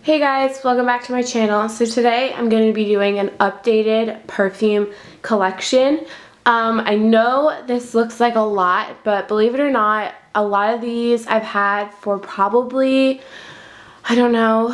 Hey guys, welcome back to my channel. So today I'm going to be doing an updated perfume collection. I know this looks like a lot, but believe it or not, a lot of these I've had for probably, I don't know,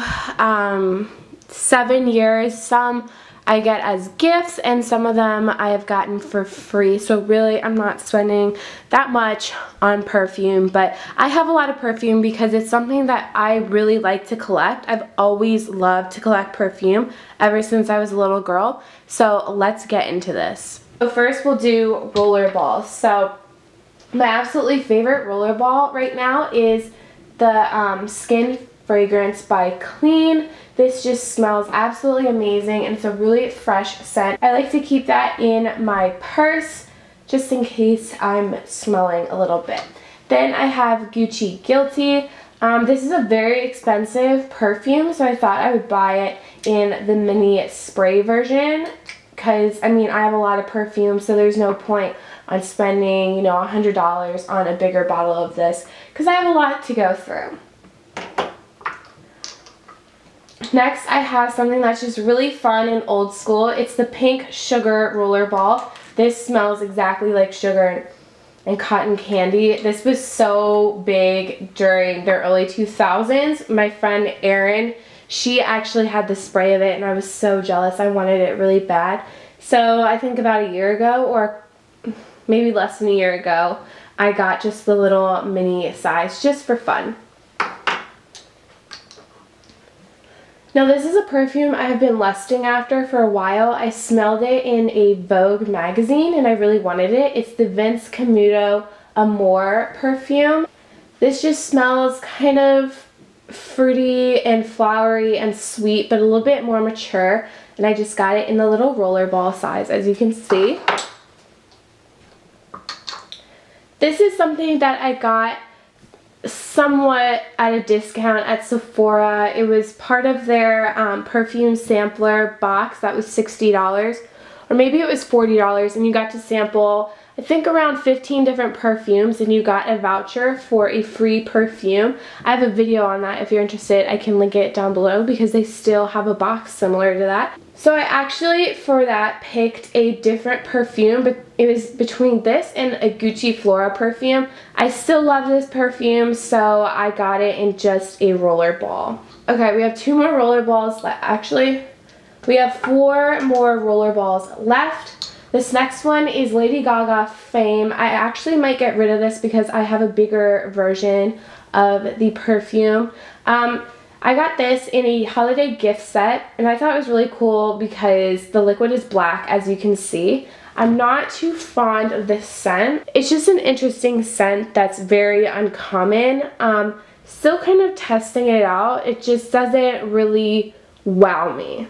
7 years. Some I get as gifts and some of them I have gotten for free. So really I'm not spending that much on perfume, but I have a lot of perfume because it's something that I really like to collect. I've always loved to collect perfume ever since I was a little girl. So let's get into this. So first we'll do Rollerball. So my absolutely favorite Rollerball right now is the Skin Fragrance by Clean. This just smells absolutely amazing and it's a really fresh scent. I like to keep that in my purse just in case I'm smelling a little bit. Then I have Gucci Guilty. This is a very expensive perfume, so I thought I would buy it in the mini spray version because, I mean, I have a lot of perfume, so there's no point on spending, you know, $100 on a bigger bottle of this because I have a lot to go through. Next, I have something that's just really fun and old school. It's the Pink Sugar Rollerball. This smells exactly like sugar and cotton candy. This was so big during the early 2000s. My friend Erin, she actually had the spray of it and I was so jealous. I wanted it really bad. So I think about a year ago, or maybe less than a year ago, I got just the little mini size just for fun. Now this is a perfume I have been lusting after for a while. I smelled it in a Vogue magazine and I really wanted it. It's the Camuto Amour perfume. This just smells kind of fruity and flowery and sweet, but a little bit more mature. And I just got it in the little rollerball size, as you can see. This is something that I got somewhat at a discount at Sephora. It was part of their perfume sampler box that was $60, or maybe it was $40, and you got to sample, I think, around 15 different perfumes, and you got a voucher for a free perfume. I have a video on that if you're interested. I can link it down below because they still have a box similar to that. So I actually, for that, picked a different perfume, but it was between this and a Gucci Flora perfume. I still love this perfume, so I got it in just a rollerball. Okay, we have 2 more rollerballs left. Actually, we have 4 more rollerballs left. This next one is Lady Gaga Fame. I actually might get rid of this because I have a bigger version of the perfume. I got this in a holiday gift set and I thought it was really cool because the liquid is black, as you can see. I'm not too fond of this scent. It's just an interesting scent that's very uncommon. Still kind of testing it out. It just doesn't really wow me.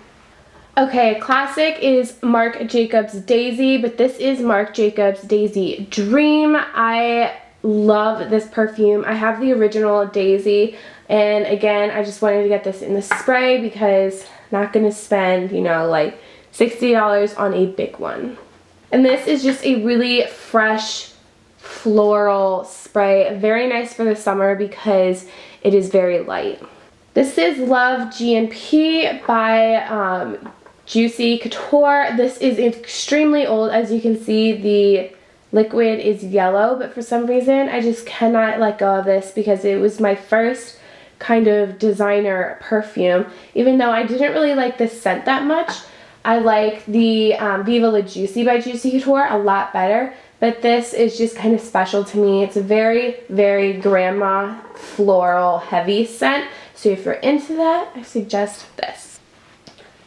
Okay, classic is Marc Jacobs Daisy, but this is Marc Jacobs Daisy Dream. I love this perfume. I have the original Daisy, and again, I just wanted to get this in the spray because I'm not gonna spend, you know, like $60 on a big one. And this is just a really fresh floral spray, very nice for the summer because it is very light. This is Love GNP by Juicy Couture. This is extremely old. As you can see, the liquid is yellow, but for some reason I just cannot let go of this because it was my first kind of designer perfume. Even though I didn't really like this scent that much, I like the Viva La Juicy by Juicy Couture a lot better, but this is just kind of special to me. It's a very, very grandma floral heavy scent, so if you're into that, I suggest this.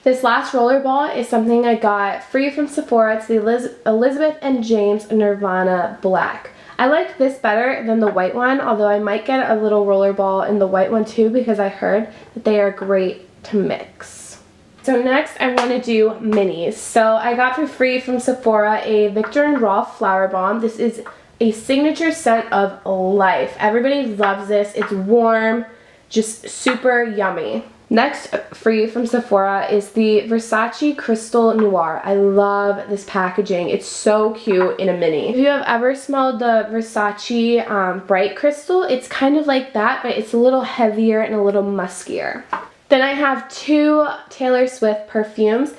This last rollerball is something I got free from Sephora. It's the Elizabeth and James Nirvana Black. I like this better than the white one, although I might get a little rollerball in the white one too because I heard that they are great to mix. So next I want to do minis. So I got for free from Sephora a Viktor and Rolf Flower Bomb. This is a signature scent of life. Everybody loves this. It's warm, just super yummy. Next, free from Sephora, is the Versace Crystal Noir. I love this packaging. It's so cute in a mini. If you have ever smelled the Versace Bright Crystal, it's kind of like that, but it's a little heavier and a little muskier. Then I have two Taylor Swift perfumes.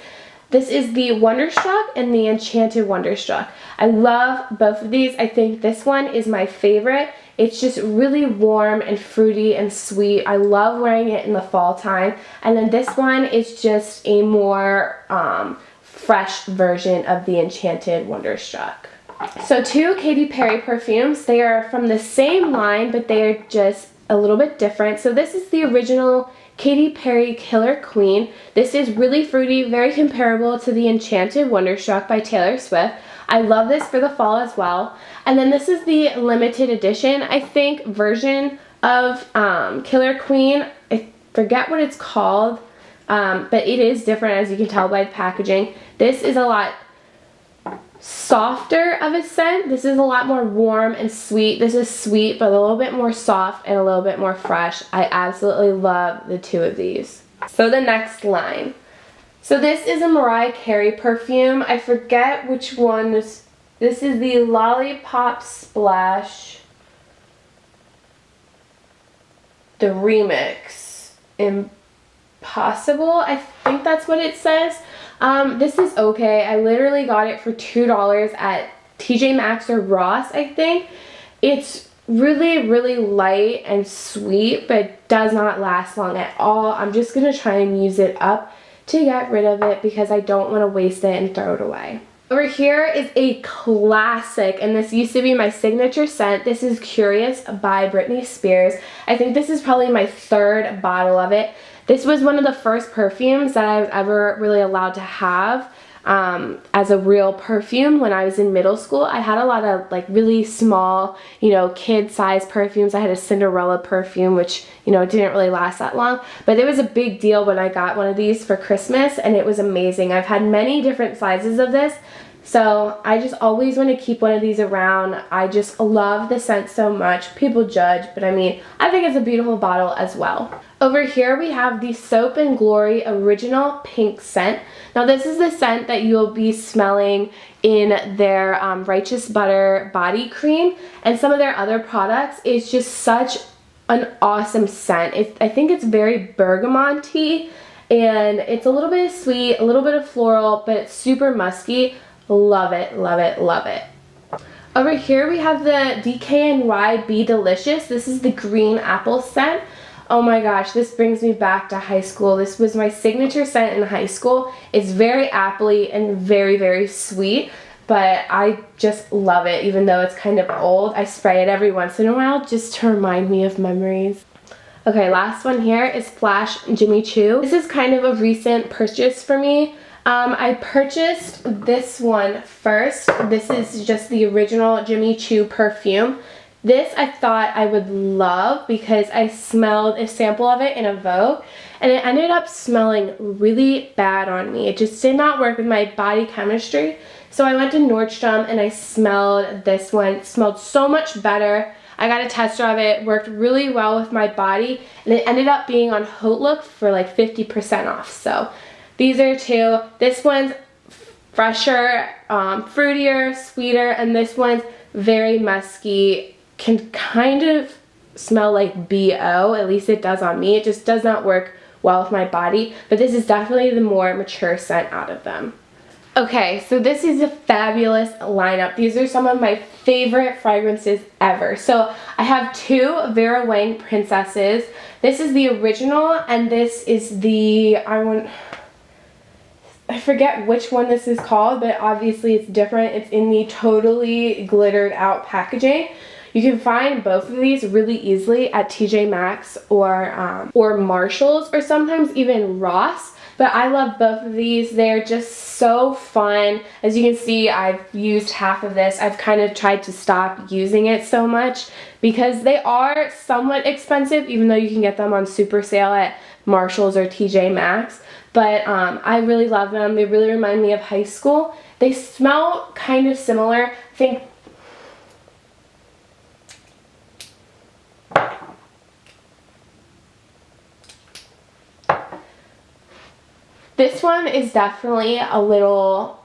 This is the Wonderstruck and the Enchanted Wonderstruck. I love both of these. I think this one is my favorite. It's just really warm and fruity and sweet. I love wearing it in the fall time. And then this one is just a more fresh version of the Enchanted Wonderstruck. So two Katy Perry perfumes. They are from the same line, but they are just a little bit different. So this is the original Katy Perry Killer Queen. This is really fruity, very comparable to the Enchanted Wonderstruck by Taylor Swift. I love this for the fall as well. And then this is the limited edition, I think, version of Killer Queen. I forget what it's called, but it is different, as you can tell by the packaging. This is a lot softer of a scent. This is a lot more warm and sweet. This is sweet, but a little bit more soft and a little bit more fresh. I absolutely love the two of these. So the next line. So this is a Mariah Carey perfume. I forget which one. This is the Lollipop Splash, the remix. Impossible, I think that's what it says. This is okay. I literally got it for $2 at TJ Maxx or Ross, I think. It's really, really light and sweet, but does not last long at all. I'm just going to try and use it up to get rid of it because I don't want to waste it and throw it away. Over here is a classic, and this used to be my signature scent. This is Curious by Britney Spears. I think this is probably my third bottle of it. This was one of the first perfumes that I was ever really allowed to have as a real perfume when I was in middle school. I had a lot of like really small, you know, kid-sized perfumes. I had a Cinderella perfume, which, you know, didn't really last that long. But it was a big deal when I got one of these for Christmas, and it was amazing. I've had many different sizes of this. So I just always want to keep one of these around. I just love the scent so much. People judge, but I mean, I think it's a beautiful bottle as well. Over here we have the Soap and Glory Original Pink Scent. Now this is the scent that you'll be smelling in their Righteous Butter body cream and some of their other products. It's just such an awesome scent. I think it's very bergamot-y, and it's a little bit sweet, a little bit of floral, but it's super musky. Love it, love it, love it. Over here we have the DKNY Be Delicious. This is the green apple scent. Oh my gosh, this brings me back to high school. This was my signature scent in high school. It's very appley and very, very sweet, but I just love it. Even though it's kind of old, I spray it every once in a while just to remind me of memories. Okay, last one here is Flash Jimmy Choo. This is kind of a recent purchase for me. I purchased this one first. This is just the original Jimmy Choo perfume. This I thought I would love because I smelled a sample of it in a Vogue, and it ended up smelling really bad on me. It just did not work with my body chemistry. So I went to Nordstrom and I smelled this one. It smelled so much better. I got a tester of it, worked really well with my body, and it ended up being on HauteLook for like 50% off. So these are two. This one's fresher, fruitier, sweeter, and this one's very musky. Can kind of smell like BO, at least it does on me. It just does not work well with my body, but this is definitely the more mature scent out of them. Okay, so this is a fabulous lineup. These are some of my favorite fragrances ever. So I have two Vera Wang Princesses. This is the original, and this is the, I forget which one this is called, but obviously it's different. It's in the totally glittered out packaging. You can find both of these really easily at TJ Maxx or Marshalls, or sometimes even Ross. But I love both of these. They're just so fun. As you can see, I've used half of this. I've kind of tried to stop using it so much because they are somewhat expensive, even though you can get them on super sale at Marshalls or TJ Maxx. But I really love them. They really remind me of high school. They smell kind of similar. I think this one is definitely a little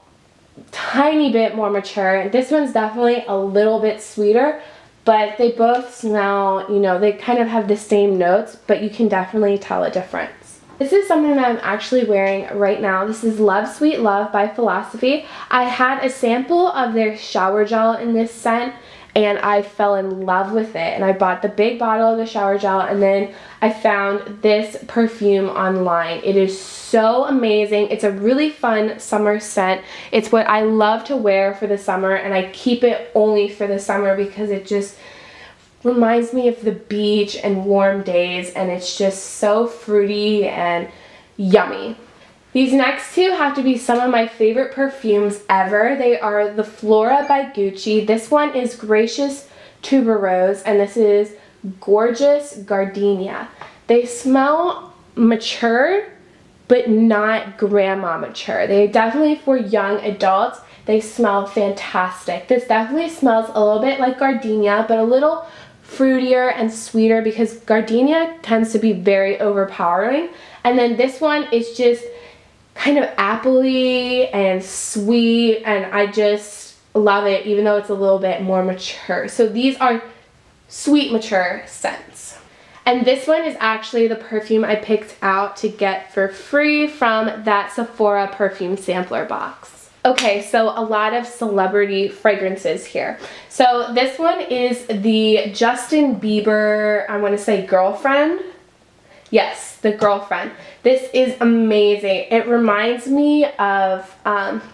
tiny bit more mature. This one's definitely a little bit sweeter, but they both smell, you know, they kind of have the same notes, but you can definitely tell a difference. This is something that I'm actually wearing right now. This is Love Sweet Love by Philosophy. I had a sample of their shower gel in this scent and I fell in love with it. And I bought the big bottle of the shower gel and then I found this perfume online. It is so amazing. It's a really fun summer scent. It's what I love to wear for the summer and I keep it only for the summer because it just reminds me of the beach and warm days, and it's just so fruity and yummy. These next two have to be some of my favorite perfumes ever. They are the Flora by Gucci. This one is Gracious Tuberose, and this is Gorgeous Gardenia. They smell mature, but not grandma mature. They're definitely for young adults. They smell fantastic. This definitely smells a little bit like gardenia, but a little fruitier and sweeter because gardenia tends to be very overpowering. And then this one is just kind of appley and sweet, and I just love it even though it's a little bit more mature. So these are sweet mature scents. And this one is actually the perfume I picked out to get for free from that Sephora perfume sampler box. Okay, so a lot of celebrity fragrances here. So this one is the Justin Bieber, I want to say Girlfriend. Yes, the Girlfriend. This is amazing. It reminds me of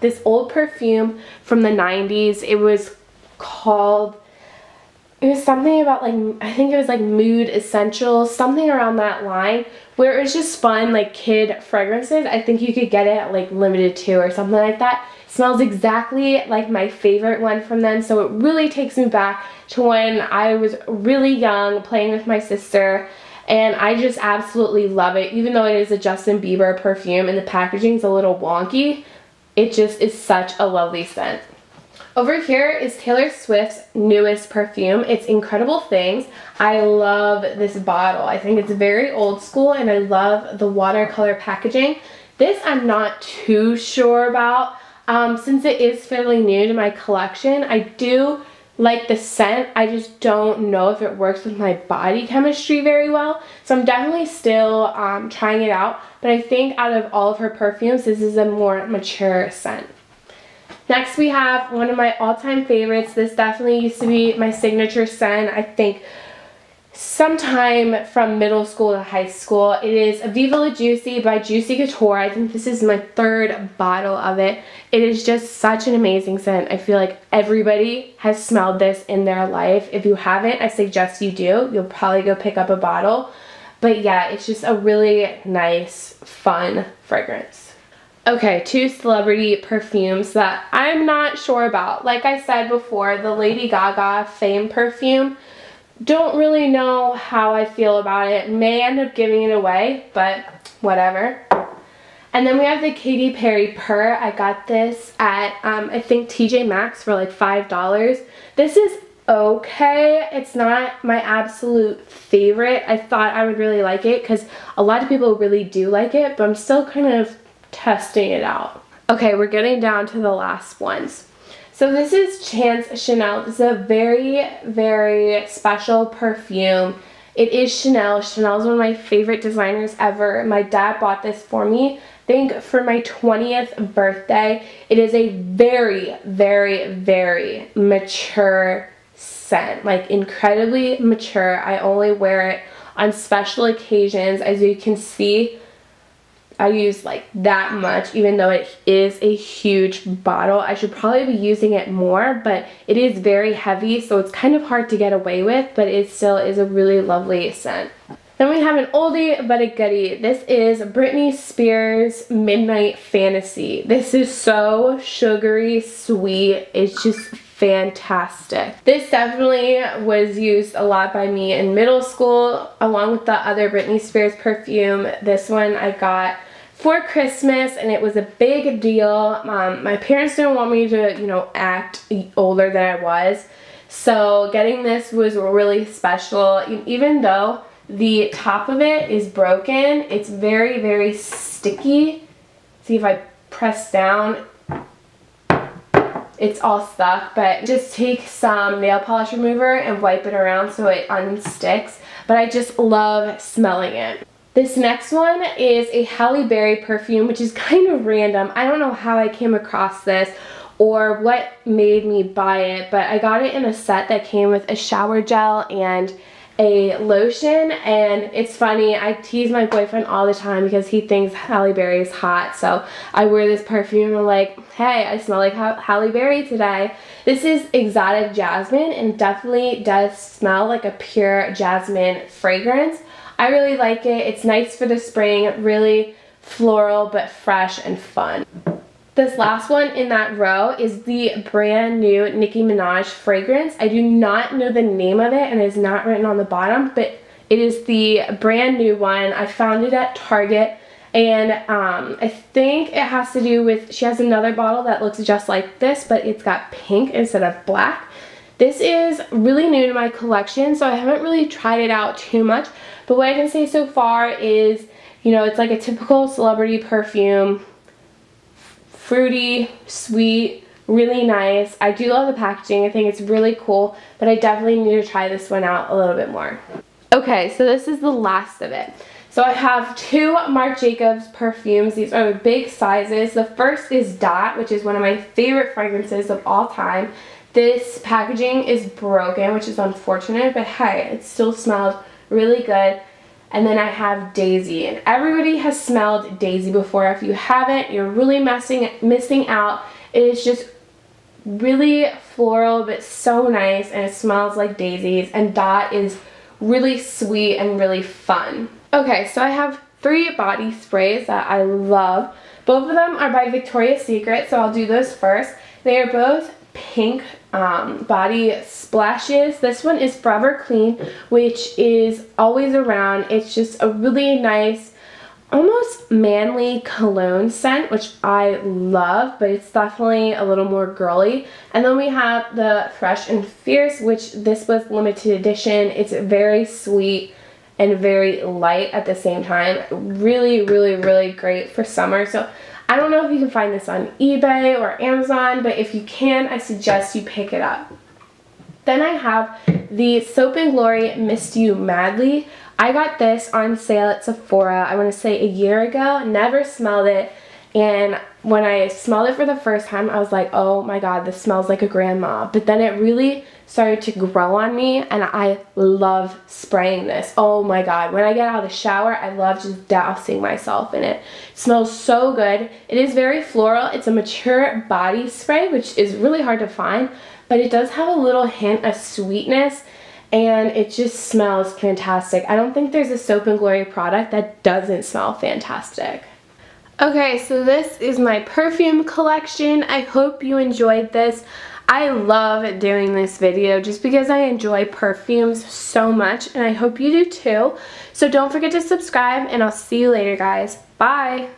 this old perfume from the 90s. It was called, it was something about like, I think it was like Mood Essentials, something around that line, where it was just fun, like kid fragrances. I think you could get it at like Limited Too or something like that. Smells exactly like my favorite one from then, so it really takes me back to when I was really young playing with my sister, and I just absolutely love it. Even though it is a Justin Bieber perfume and the packaging is a little wonky, it just is such a lovely scent. Over here is Taylor Swift's newest perfume. It's Incredible Things. I love this bottle. I think it's very old school and I love the watercolor packaging. This I'm not too sure about. Since it is fairly new to my collection, I do like the scent. I just don't know if it works with my body chemistry very well. So I'm definitely still trying it out. But I think out of all of her perfumes, this is a more mature scent. Next we have one of my all-time favorites. This definitely used to be my signature scent, I think sometime from middle school to high school. It is Viva La Juicy by Juicy Couture. I think this is my third bottle of it. It is just such an amazing scent. I feel like everybody has smelled this in their life. If you haven't, I suggest you do. You'll probably go pick up a bottle. But yeah, it's just a really nice, fun fragrance. Okay, two celebrity perfumes that I'm not sure about. Like I said before, the Lady Gaga Fame perfume. Don't really know how I feel about it. May end up giving it away, but whatever. And then we have the Katy Perry Purr. I got this at, I think, TJ Maxx for like $5. This is okay. It's not my absolute favorite. I thought I would really like it because a lot of people really do like it, but I'm still kind of testing it out. Okay, we're getting down to the last ones. So this is Chance Chanel. This is a very, very special perfume. It is Chanel. Chanel is one of my favorite designers ever. My dad bought this for me, I think for my 20th birthday. It is a very, very, very mature scent. Like incredibly mature. I only wear it on special occasions. As you can see, I use like that much, even though it is a huge bottle. I should probably be using it more, but it is very heavy, so it's kind of hard to get away with, but it still is a really lovely scent. Then we have an oldie but a goodie. This is Britney Spears Midnight Fantasy. This is so sugary sweet. It's just fantastic. This definitely was used a lot by me in middle school, along with the other Britney Spears perfume. This one I got for Christmas and it was a big deal. My parents didn't want me to, you know, act older than I was. So getting this was really special. Even though the top of it is broken, it's very, very sticky. See if I press down, it's all stuck, but just take some nail polish remover and wipe it around so it unsticks. But I just love smelling it. This next one is a Halle Berry perfume, which is kind of random. I don't know how I came across this or what made me buy it, but I got it in a set that came with a shower gel and a lotion. And it's funny, I tease my boyfriend all the time because he thinks Halle Berry is hot, so I wear this perfume and I'm like, hey, I smell like Halle Berry today. This is Exotic Jasmine and definitely does smell like a pure jasmine fragrance. I really like it. It's nice for the spring, really floral but fresh and fun. This last one in that row is the brand new Nicki Minaj fragrance. I do not know the name of it and it is not written on the bottom, but it is the brand new one. I found it at Target, and I think it has to do with, she has another bottle that looks just like this, but it's got pink instead of black. This is really new to my collection, so I haven't really tried it out too much, but what I can say so far is, you know, it's like a typical celebrity perfume. Fruity, sweet, really nice. I do love the packaging. I think it's really cool, but I definitely need to try this one out a little bit more. Okay, so this is the last of it. So I have two Marc Jacobs perfumes. These are big sizes. The first is Dot, which is one of my favorite fragrances of all time. This packaging is broken, which is unfortunate, but hey, it still smells really good. And then I have Daisy, and everybody has smelled Daisy before. If you haven't, you're really missing out. It is just really floral, but so nice, and it smells like daisies. And Dot is really sweet and really fun. Okay, so I have 3 body sprays that I love. Both of them are by Victoria's Secret, so I'll do those first. They are both pink body splashes. This one is Forever Clean, which is always around. It's just a really nice, almost manly cologne scent, which I love, but it's definitely a little more girly. And then we have the Fresh and Fierce, which this was limited edition. It's very sweet and very light at the same time. Really, really, really great for summer. So I don't know if you can find this on eBay or Amazon, but if you can, I suggest you pick it up. Then I have the Soap & Glory Mist You Madly. I got this on sale at Sephora, I want to say a year ago. Never smelled it, and when I smelled it for the first time, I was like, oh my god, this smells like a grandma. But then it really started to grow on me, and I love spraying this. Oh my god, when I get out of the shower, I love just dousing myself in it. It smells so good. It is very floral. It's a mature body spray, which is really hard to find, but it does have a little hint of sweetness, and it just smells fantastic. I don't think there's a Soap & Glory product that doesn't smell fantastic. Okay, so this is my perfume collection. I hope you enjoyed this. I love doing this video just because I enjoy perfumes so much, and I hope you do too. So don't forget to subscribe, and I'll see you later, guys. Bye!